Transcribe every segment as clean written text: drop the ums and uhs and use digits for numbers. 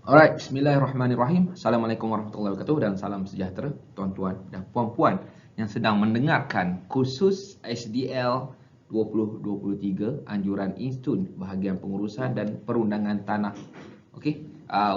Alright, bismillahirrahmanirrahim. Assalamualaikum warahmatullahi wabarakatuh dan salam sejahtera tuan-tuan dan puan-puan yang sedang mendengarkan kursus SDL 2023 Anjuran Instun Bahagian Pengurusan dan Perundangan Tanah. Okey,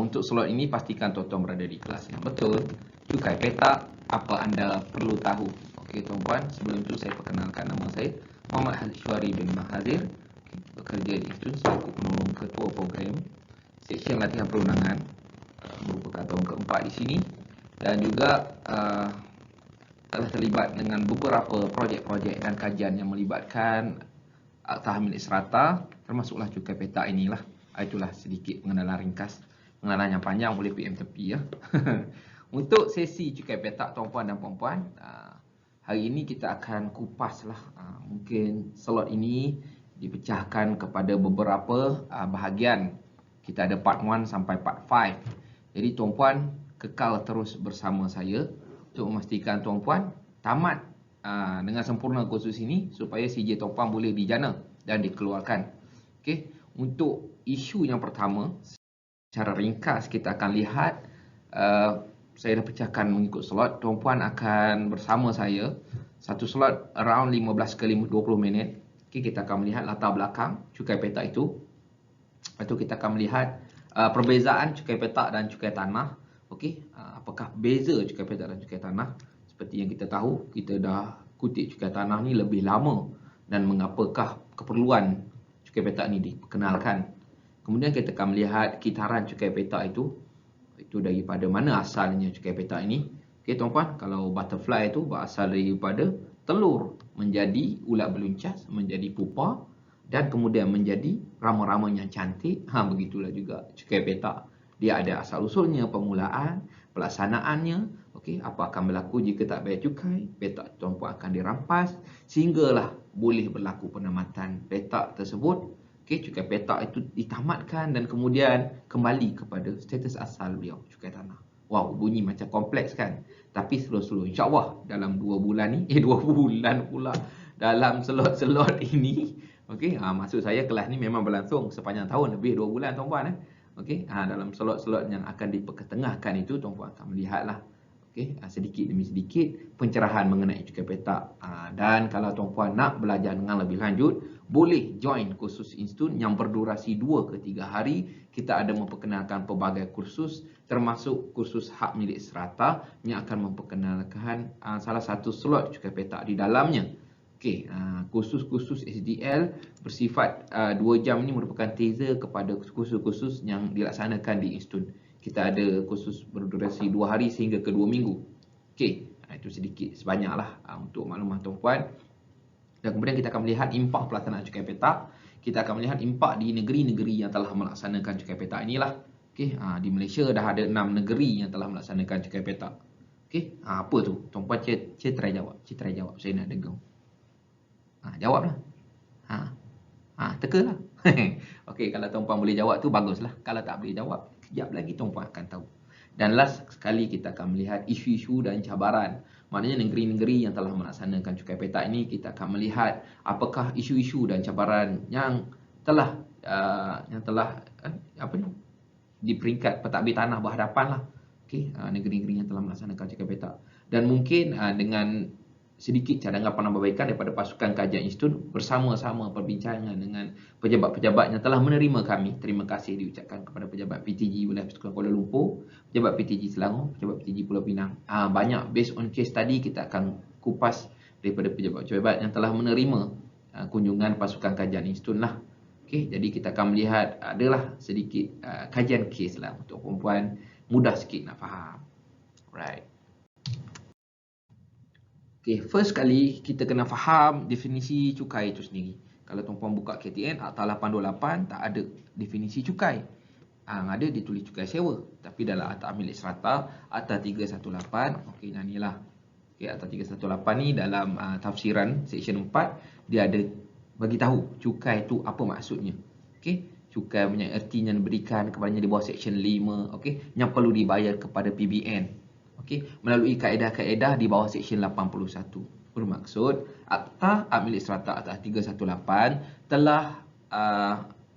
untuk slot ini pastikan tuan-tuan berada di kelas yang betul. Cukai petak, apa anda perlu tahu. Okey tuan-puan, sebelum itu saya perkenalkan nama saya Muhammad Syuari bin Mahazir, bekerja di Instun selaku penolong ketua program Seksyen Latihan Perundangan, merupakan tahun keempat di sini, dan juga telah terlibat dengan beberapa projek-projek dan kajian yang melibatkan Akta Milik Serata, termasuklah cukai petak inilah. Itulah sedikit pengenalan ringkas. Pengenalan yang panjang boleh PM tepi ya. Untuk sesi cukai petak tuan-puan dan puan-puan, hari ini kita akan kupaslah. Mungkin slot ini dipecahkan kepada beberapa bahagian. Kita ada part 1 sampai part 5. Jadi tuan-puan kekal terus bersama saya untuk memastikan tuan-puan tamat dengan sempurna kursus ini supaya CJ tuan-puan boleh dijana dan dikeluarkan. Okey, untuk isu yang pertama, secara ringkas kita akan lihat, saya dah pecahkan mengikut slot. Tuan-puan akan bersama saya satu slot around 15 ke 20 minit. Okey, kita akan melihat latar belakang cukai petak itu. Lepas tu kita akan melihat perbezaan cukai petak dan cukai tanah. Okey, apakah beza cukai petak dan cukai tanah? Seperti yang kita tahu, kita dah kutip cukai tanah ni lebih lama, dan mengapakah keperluan cukai petak ni diperkenalkan. Kemudian kita akan melihat kitaran cukai petak itu daripada mana asalnya cukai petak ini. Okey tuan-puan, kalau butterfly itu berasal daripada telur menjadi ulat beluncas, menjadi pupa, dan kemudian menjadi rama-rama yang cantik. Begitulah juga cukai petak. Dia ada asal usulnya, permulaan, pelaksanaannya. Okey, apa akan berlaku jika tak bayar cukai? Petak tuan-puan akan dirampas sehinggalah boleh berlaku penamatan petak tersebut. Okey, cukai petak itu ditamatkan dan kemudian kembali kepada status asal beliau, cukai tanah. Wow, bunyi macam kompleks kan? Tapi slow-slow, insya-Allah dalam 2 bulan ni, 2 bulan pula, dalam slot-slot ini. Okey, maksud saya kelas ni memang berlangsung sepanjang tahun, lebih 2 bulan tuan-puan. Okey, dalam slot-slot yang akan diperketengahkan itu, tuan-puan akan melihatlah, okey, sedikit demi sedikit pencerahan mengenai cukai petak. Dan kalau tuan-puan nak belajar dengan lebih lanjut, boleh join kursus Instun yang berdurasi 2 ke 3 hari. Kita ada memperkenalkan pelbagai kursus, termasuk kursus hak milik serata yang akan memperkenalkan salah satu slot cukai petak di dalamnya. Okey, kursus-kursus SDL bersifat 2 jam ini merupakan teaser kepada kursus-kursus yang dilaksanakan di Instun. Kita ada kursus berdurasi 2 hari sehingga ke 2 minggu. Okey, itu sedikit sebanyaklah untuk maklumat tuan-puan. Dan kemudian kita akan melihat impak pelaksanaan cukai petak. Kita akan melihat impak di negeri-negeri yang telah melaksanakan cukai petak inilah. Okey, di Malaysia dah ada 6 negeri yang telah melaksanakan cukai petak. Okey, apa tu? Tuan-puan try jawab. Try jawab. Saya nak dengar. Jawablah. Teka lah. Okey, kalau tuan-puan boleh jawab tu baguslah. Kalau tak boleh jawab, kejap lagi tuan-puan akan tahu. Dan last sekali kita akan melihat isu-isu dan cabaran. Maknanya negeri-negeri yang telah melaksanakan cukai petak ini, kita akan melihat apakah isu-isu dan cabaran yang telah di peringkat pentadbir tanah berhadapan lah. Okey, negeri-negeri yang telah melaksanakan cukai petak. Dan mungkin dengan sedikit cadangan penambahbaikan daripada pasukan kajian Instun, bersama-sama perbincangan dengan pejabat-pejabat yang telah menerima kami. Terima kasih diucapkan kepada pejabat PTG Wilayah Persekutuan Kuala Lumpur, pejabat PTG Selangor, pejabat PTG Pulau Pinang. Banyak based on case tadi kita akan kupas daripada pejabat-pejabat yang telah menerima kunjungan pasukan kajian Instun lah. Okey, jadi kita akan melihat adalah sedikit kajian case lah untuk perempuan, mudah sikit nak faham. Right. Okay, first kali kita kena faham definisi cukai itu sendiri. Kalau tuan-puan buka KTN Akta 828, tak ada definisi cukai. Ada ditulis cukai sewa. Tapi dalam Akta Milik Serata, Akta 318, okey, yang inilah. Okay, Akta 318 ni dalam tafsiran Seksyen 4, dia ada bagi tahu cukai itu apa maksudnya. Okay, cukai punya erti yang diberikan kepadanya di bawah Seksyen 5, okay, yang perlu dibayar kepada PBN. Okey, melalui kaedah-kaedah di bawah Seksyen 81. Bermaksud Akta Milik Serata Akta 318 telah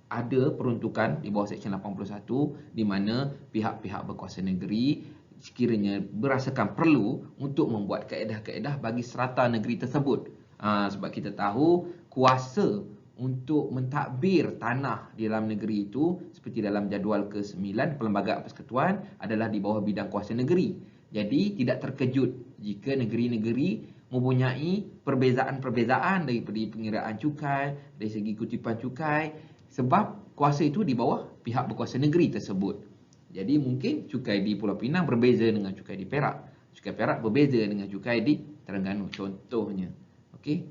ada peruntukan di bawah Seksyen 81 di mana pihak-pihak berkuasa negeri sekiranya berasakan perlu untuk membuat kaedah-kaedah bagi serata negeri tersebut. Sebab kita tahu kuasa untuk mentadbir tanah di dalam negeri itu seperti dalam jadual ke-9 Perlembagaan Persekutuan adalah di bawah bidang kuasa negeri. Jadi tidak terkejut jika negeri-negeri mempunyai perbezaan-perbezaan daripada pengiraan cukai, dari segi kutipan cukai, sebab kuasa itu di bawah pihak berkuasa negeri tersebut. Jadi mungkin cukai di Pulau Pinang berbeza dengan cukai di Perak. Cukai Perak berbeza dengan cukai di Terengganu contohnya. Okey.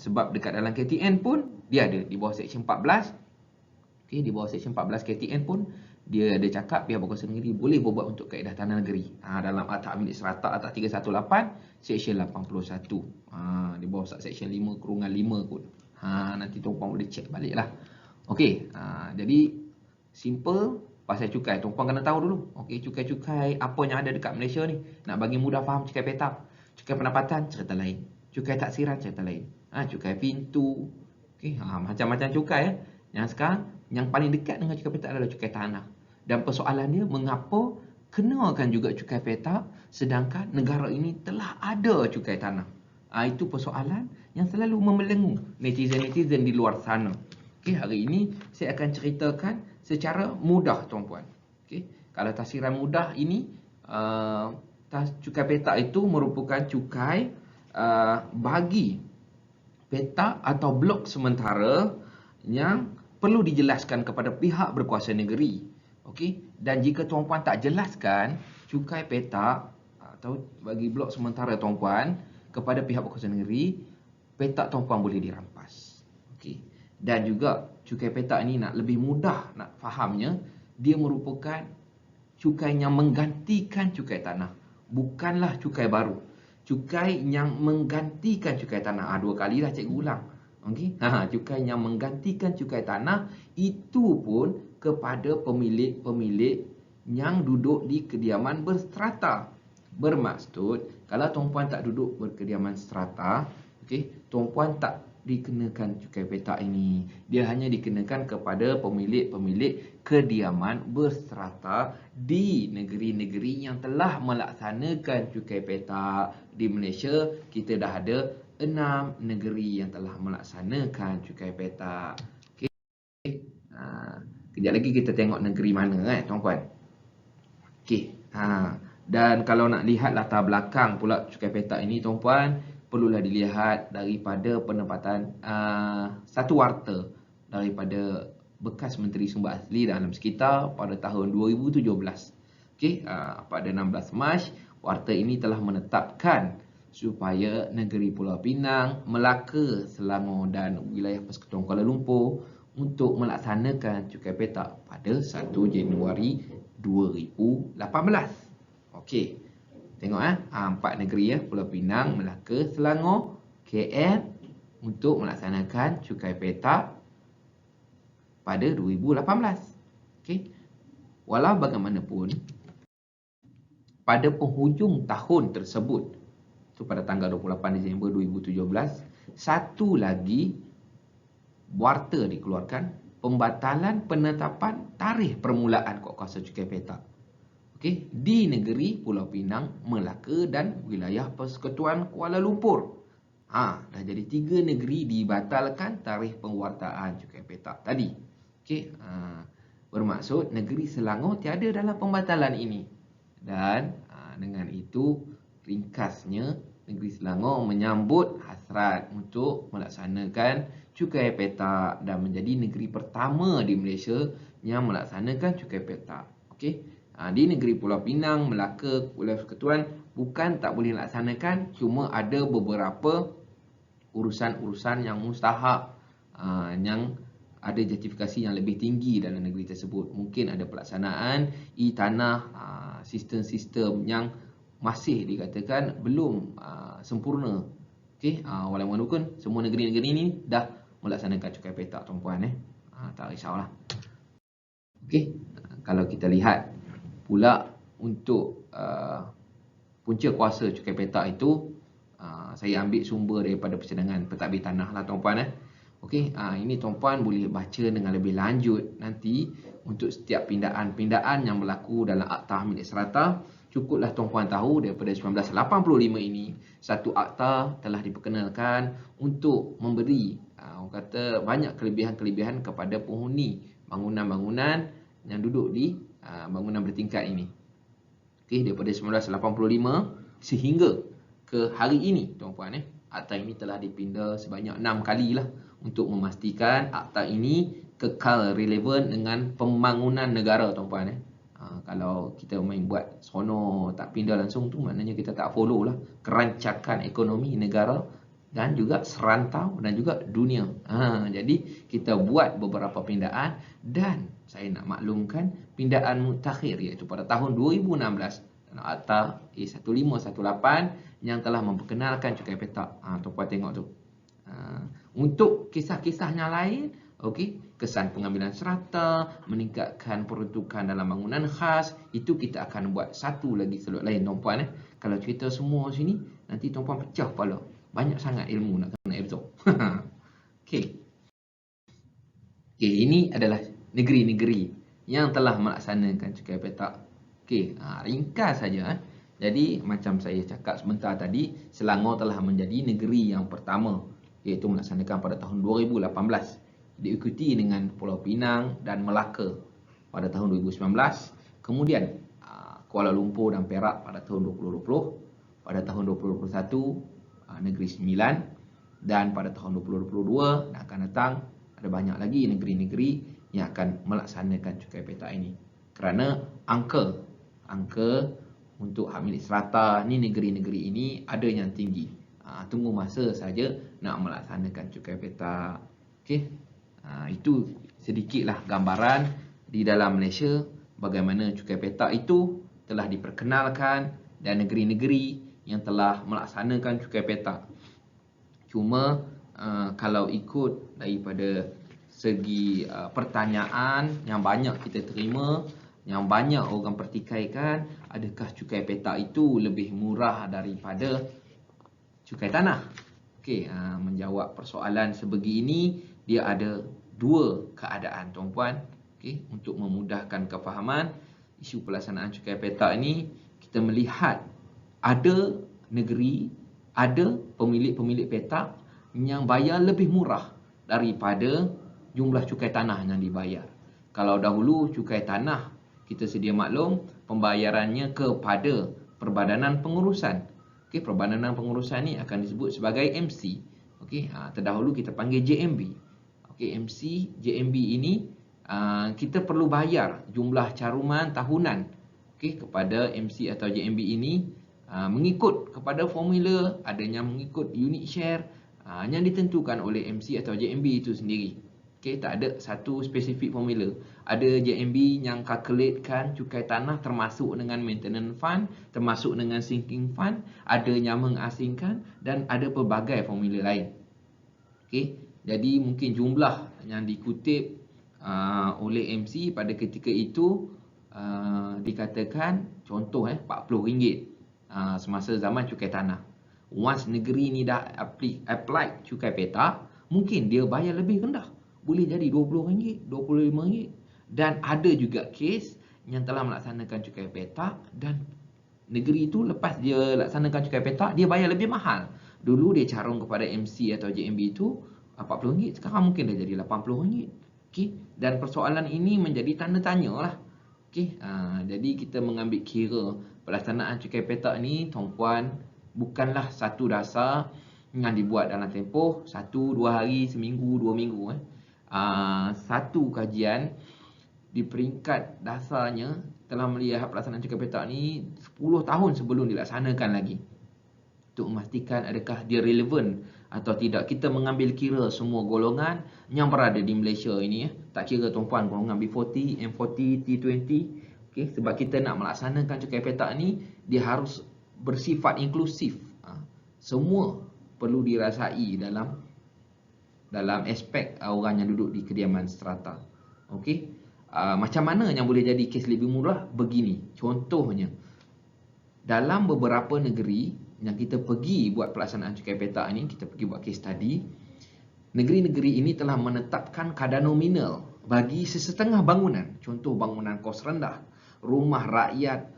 Sebab dekat dalam KTN pun dia ada di bawah Seksyen 14. Okey, di bawah Seksyen 14 KTN pun dia ada cakap pihak berkuasa negeri boleh berbuat untuk kaedah tanah negeri. Dalam Akta Milik Serata Akta 318 Seksyen 81. Di bawah Seksyen 5/5 kot. Nanti tuan-puan boleh cek balik lah. Okey, jadi simple pasal cukai. Tuan-puan kena tahu dulu. Okey, cukai-cukai apa yang ada dekat Malaysia ni. Nak bagi mudah faham cukai petak. Cukai pendapatan cerita lain. Cukai taksiran cerita lain. Cukai pintu. Okey, macam-macam cukai. Yang sekarang yang paling dekat dengan cukai petak adalah cukai tanah. Dan persoalan dia mengapa kenakan juga cukai petak sedangkan negara ini telah ada cukai tanah. Itu persoalan yang selalu membelenggu netizen-netizen di luar sana. Okey, hari ini saya akan ceritakan secara mudah tuan-puan. Okey, kalau tafsiran mudah ini cukai petak itu merupakan cukai bagi petak atau blok sementara yang perlu dijelaskan kepada pihak berkuasa negeri. Okey, dan jika tuan-puan tak jelaskan cukai petak atau bagi blok sementara tuan-puan kepada pihak berkuasa negeri, petak tuan-puan boleh dirampas. Okey. Dan juga cukai petak ini nak lebih mudah nak fahamnya, dia merupakan cukai yang menggantikan cukai tanah, bukanlah cukai baru. Cukai yang menggantikan cukai tanah. Dua kali dah cikgu ulang. Okey. Cukai yang menggantikan cukai tanah itu pun kepada pemilik-pemilik yang duduk di kediaman berstrata. Bermaksud kalau tuan-puan tak duduk berkediaman strata, okey, tuan-puan tak dikenakan cukai petak ini. Dia hanya dikenakan kepada pemilik-pemilik kediaman berstrata di negeri-negeri yang telah melaksanakan cukai petak. Di Malaysia, kita dah ada 6 negeri yang telah melaksanakan cukai petak. Okey. Kejap lagi kita tengok negeri mana tuan-puan. Okey. Dan kalau nak lihat latar belakang pula cukai petak ini tuan-puan, perlulah dilihat daripada penempatan satu warta daripada bekas Menteri Sumber Asli dan Alam Sekitar pada tahun 2017. Okey, pada 16 Mac, warta ini telah menetapkan supaya negeri Pulau Pinang, Melaka, Selangor dan wilayah Persekutuan Kuala Lumpur untuk melaksanakan cukai petak pada 1 Januari 2018. Okey. Tengok 4 negeri Pulau Pinang, Melaka, Selangor, KL untuk melaksanakan cukai petak pada 2018. Okey. Walau bagaimanapun pada penghujung tahun tersebut, pada tanggal 28 Disember 2017, satu lagi warta dikeluarkan pembatalan penetapan tarikh permulaan kuasa cukai petak. Okey, di negeri Pulau Pinang, Melaka dan wilayah Persekutuan Kuala Lumpur. Dah jadi 3 negeri dibatalkan tarikh penguartaan cukai petak tadi. Okey, bermaksud negeri Selangor tiada dalam pembatalan ini. Dan dengan itu ringkasnya negeri Selangor menyambut hasrat untuk melaksanakan cukai petak dan menjadi negeri pertama di Malaysia yang melaksanakan cukai petak. Okey. Di negeri Pulau Pinang, Melaka, wilayah Persekutuan bukan tak boleh laksanakan, cuma ada beberapa urusan-urusan yang mustahak, yang ada justifikasi yang lebih tinggi dalam negeri tersebut. Mungkin ada pelaksanaan e-tanah, sistem-sistem yang masih dikatakan belum sempurna. Okey, walaupun semua negeri-negeri ini dah melaksanakan cukai petak tuan-puan. Tak risaulah. Okey, kalau kita lihat pula untuk punca kuasa cukai petak itu, saya ambil sumber daripada persidangan pentadbir tanah lah tuan-puan. Okey, ini tuan-puan boleh baca dengan lebih lanjut nanti untuk setiap pindaan-pindaan yang berlaku dalam Akta Milik Serata. Cukuplah tuan-puan tahu daripada 1985 ini, satu akta telah diperkenalkan untuk memberi orang kata banyak kelebihan-kelebihan kepada penghuni bangunan-bangunan yang duduk di bangunan bertingkat ini. Okey, daripada 1985 sehingga ke hari ini tuan-puan, akta ini telah dipinda sebanyak 6 kali lah untuk memastikan akta ini kekal relevan dengan pembangunan negara tuan-puan. Kalau kita main buat sono tak pindah langsung tu, maknanya kita tak follow lah kerancakan ekonomi negara dan juga serantau dan juga dunia. Jadi kita buat beberapa pindaan, dan saya nak maklumkan pindaan mutakhir iaitu pada tahun 2016 dalam Akta A1518 yang telah memperkenalkan cukai petak. Tuan-puan tengok tu. Untuk kisah-kisahnya lain, okey, kesan pengambilan serata, meningkatkan peruntukan dalam bangunan khas, itu kita akan buat satu lagi slot lain tuan-puan. Kalau cerita semua sini, nanti tuan-puan pecah kepala. Banyak sangat ilmu nak kena absorb. Okey. Okey, ini adalah negeri-negeri yang telah melaksanakan cukai petak. Okey, ringkas saja. Jadi macam saya cakap sebentar tadi, Selangor telah menjadi negeri yang pertama iaitu melaksanakan pada tahun 2018, diikuti dengan Pulau Pinang dan Melaka pada tahun 2019, kemudian Kuala Lumpur dan Perak pada tahun 2020, pada tahun 2021 Negeri Sembilan, dan pada tahun 2022 yang akan datang ada banyak lagi negeri-negeri yang akan melaksanakan cukai petak ini. Kerana angka untuk hak milik serata ni, negeri-negeri ini ada yang tinggi. Tunggu masa saja nak melaksanakan cukai petak. Okey. Itu sedikitlah gambaran di dalam Malaysia bagaimana cukai petak itu telah diperkenalkan dan negeri-negeri yang telah melaksanakan cukai petak. Cuma kalau ikut daripada segi pertanyaan yang banyak kita terima, yang banyak orang pertikaikan, adakah cukai petak itu lebih murah daripada cukai tanah? Okey, menjawab persoalan sebegini, dia ada dua keadaan tuan-puan. Okey, untuk memudahkan kefahaman isu pelaksanaan cukai petak ini, kita melihat ada negeri, ada pemilik-pemilik petak yang bayar lebih murah daripada jumlah cukai tanah yang dibayar. Kalau dahulu cukai tanah, kita sedia maklum pembayarannya kepada Perbadanan Pengurusan. Okey, Perbadanan Pengurusan ni akan disebut sebagai MC. Okey, terdahulu kita panggil JMB. Okey, MC, JMB ini kita perlu bayar jumlah caruman tahunan, okey, kepada MC atau JMB ini mengikut kepada formula, adanya mengikut unit share yang ditentukan oleh MC atau JMB itu sendiri. Okey, tak ada satu spesifik formula. Ada JMB yang calculatekan cukai tanah termasuk dengan maintenance fund, termasuk dengan sinking fund, ada yang mengasingkan, dan ada pelbagai formula lain. Okey, jadi mungkin jumlah yang dikutip oleh MC pada ketika itu dikatakan contoh RM40 semasa zaman cukai tanah. Once negeri ni dah apply cukai petak, mungkin dia bayar lebih rendah. Boleh jadi RM20, RM25. Dan ada juga kes yang telah melaksanakan cukai petak dan negeri itu lepas dia laksanakan cukai petak, dia bayar lebih mahal. Dulu dia carung kepada MC atau JMB itu RM40, sekarang mungkin dah jadi RM80. Okey, dan persoalan ini menjadi tanda tanya lah. Okey, jadi kita mengambil kira pelaksanaan cukai petak ni tuan-puan bukanlah satu dasar yang dibuat dalam tempoh 1-2 hari, seminggu, 2 minggu. Satu kajian di peringkat dasarnya telah melihat pelaksanaan cukai petak ni 10 tahun sebelum dilaksanakan lagi, untuk memastikan adakah dia relevan atau tidak. Kita mengambil kira semua golongan yang berada di Malaysia ini, tak kira tuan-puan golongan B40, M40, T20. Okay, sebab kita nak melaksanakan cukai petak ni, dia harus bersifat inklusif. Semua perlu dirasai dalam aspek orang yang duduk di kediaman strata. Okey, macam mana yang boleh jadi kes lebih murah? Begini, contohnya dalam beberapa negeri yang kita pergi buat pelaksanaan cukai petak ni, kita pergi buat case study, Negeri-negeri ini telah menetapkan kadar nominal bagi sesetengah bangunan. Contoh bangunan kos rendah, rumah rakyat,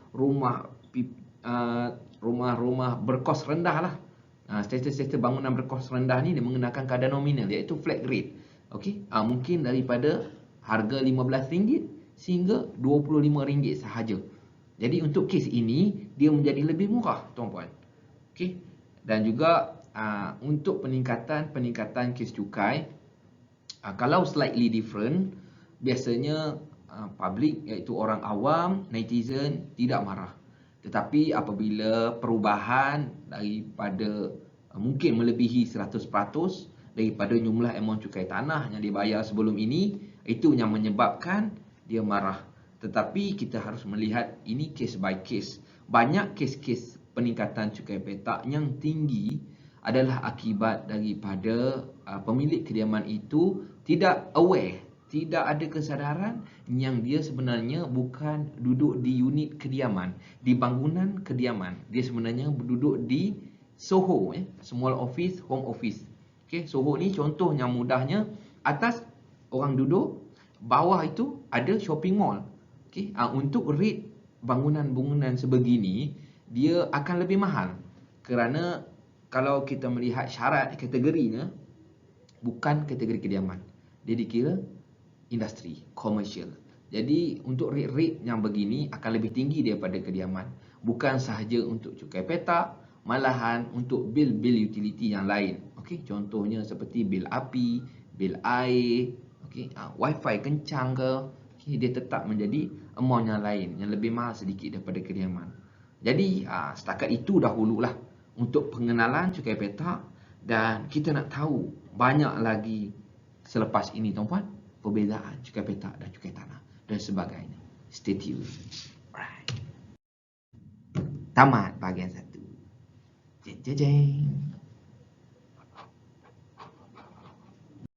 rumah-rumah berkos rendah lah. Status-status bangunan berkos rendah ni dia menggunakan kadar nominal iaitu flat rate. Okey, mungkin daripada harga RM15 sehingga RM25 sahaja. Jadi untuk kes ini dia menjadi lebih murah, tuan-puan. Okey. Dan juga untuk peningkatan kes cukai, kalau slightly different, biasanya public iaitu orang awam, netizen tidak marah. Tetapi apabila perubahan daripada mungkin melebihi 100% daripada jumlah amount cukai tanah yang dibayar sebelum ini, itu yang menyebabkan dia marah. Tetapi kita harus melihat ini case by case. Banyak kes-kes peningkatan cukai petak yang tinggi adalah akibat daripada pemilik kediaman itu tidak aware, tidak ada kesadaran yang dia sebenarnya bukan duduk di unit kediaman, di bangunan kediaman. Dia sebenarnya duduk di SOHO, small office, home office. Okay, SOHO ni contoh yang mudahnya, atas orang duduk, bawah itu ada shopping mall. Okay, untuk rate bangunan-bangunan sebegini, dia akan lebih mahal. Kerana kalau kita melihat syarat kategorinya, bukan kategori kediaman. Dia dikira industri, commercial. Jadi untuk rate-rate yang begini akan lebih tinggi daripada kediaman. Bukan sahaja untuk cukai petak, malahan untuk bil-bil utility yang lain. Okey, contohnya seperti bil api, bil air, okey, wifi kencang ke, okey, dia tetap menjadi amount yang lain yang lebih mahal sedikit daripada kediaman. Jadi setakat itu dahululah untuk pengenalan cukai petak, dan kita nak tahu banyak lagi selepas ini, tuan-puan, perbezaan cukai petak dan cukai tanah dan sebagainya. Stay tune. Alright. Tamat bahagian 1. Jeng jeng jeng.